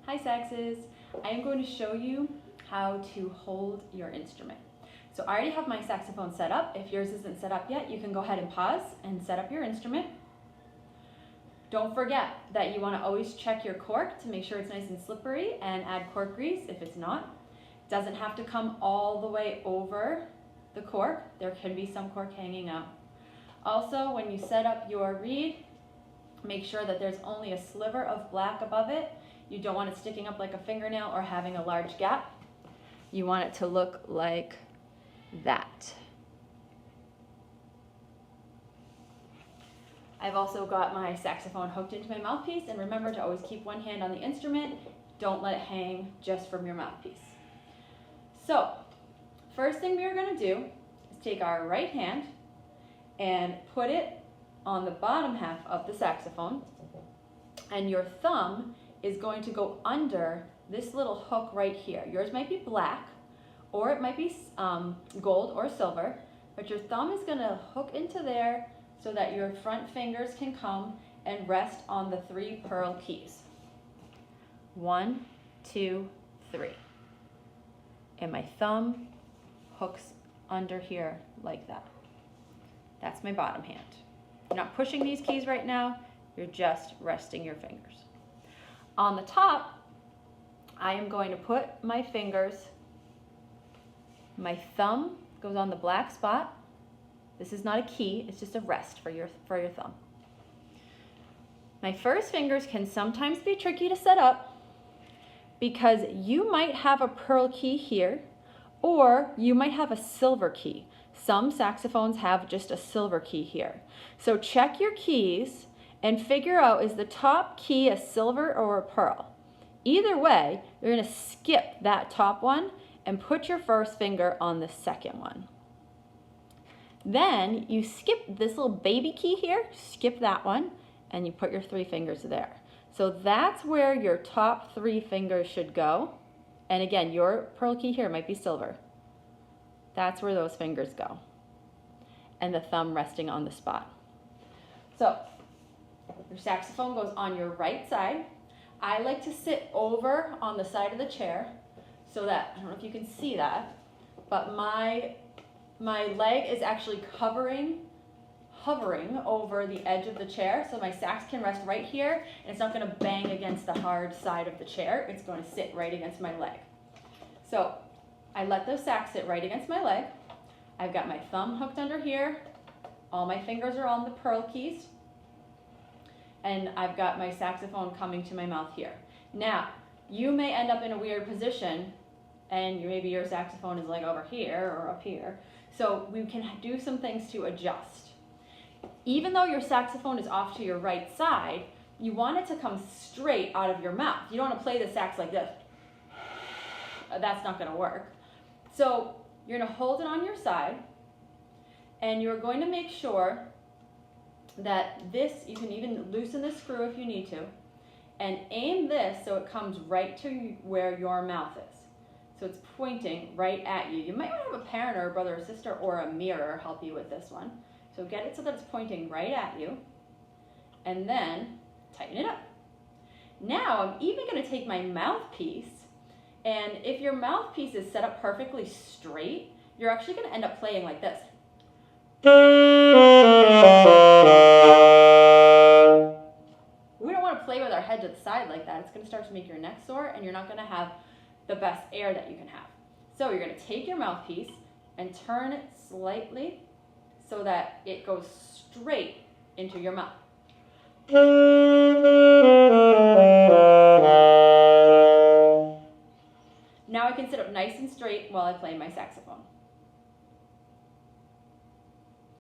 Hi Saxes! I am going to show you how to hold your instrument. So I already have my saxophone set up. If yours isn't set up yet, you can go ahead and pause and set up your instrument. Don't forget that you want to always check your cork to make sure it's nice and slippery and add cork grease if it's not. It doesn't have to come all the way over the cork. There can be some cork hanging out. Also, when you set up your reed, make sure that there's only a sliver of black above it. You don't want it sticking up like a fingernail or having a large gap. You want it to look like that. I've also got my saxophone hooked into my mouthpiece, and remember to always keep one hand on the instrument. Don't let it hang just from your mouthpiece. So, first thing we are going to do is take our right hand and put it on the bottom half of the saxophone, and your thumb is going to go under this little hook right here. Yours might be black, or it might be gold or silver, but your thumb is going to hook into there so that your front fingers can come and rest on the 3 pearl keys. 1, 2, 3. And my thumb hooks under here like that. That's my bottom hand. You're not pushing these keys right now, you're just resting your fingers. On the top, I am going to put my fingers, my thumb goes on the black spot. This is not a key, it's just a rest for your thumb. My first fingers can sometimes be tricky to set up because you might have a pearl key here, or you might have a silver key. Some saxophones have just a silver key here. So check your keys and figure out, is the top key a silver or a pearl? Either way, you're going to skip that top one and put your first finger on the second one. Then you skip this little baby key here, skip that one, and you put your 3 fingers there. So that's where your top 3 fingers should go. And again, your pearl key here might be silver. That's where those fingers go. And the thumb resting on the spot. So your saxophone goes on your right side. I like to sit over on the side of the chair so that, I don't know if you can see that, but my leg is actually hovering over the edge of the chair, so my sax can rest right here, and it's not going to bang against the hard side of the chair. It's going to sit right against my leg. So I let the sax sit right against my leg. I've got my thumb hooked under here. All my fingers are on the pearl keys. And I've got my saxophone coming to my mouth here. Now, you may end up in a weird position, and maybe your saxophone is like over here or up here. So we can do some things to adjust. Even though your saxophone is off to your right side, you want it to come straight out of your mouth. You don't want to play the sax like this. That's not going to work. So you're going to hold it on your side, and you're going to make sure that this, you can even loosen the screw if you need to, and aim this so it comes right to where your mouth is. So it's pointing right at you. You might want to have a parent or a brother or sister or a mirror help you with this one. So get it so that it's pointing right at you, and then tighten it up. Now I'm even going to take my mouthpiece, and if your mouthpiece is set up perfectly straight, you're actually going to end up playing like this. We don't want to play with our head to the side like that. It's going to start to make your neck sore, and you're not going to have the best air that you can have. So you're going to take your mouthpiece and turn it slightly so that it goes straight into your mouth. Now I can sit up nice and straight while I play my saxophone.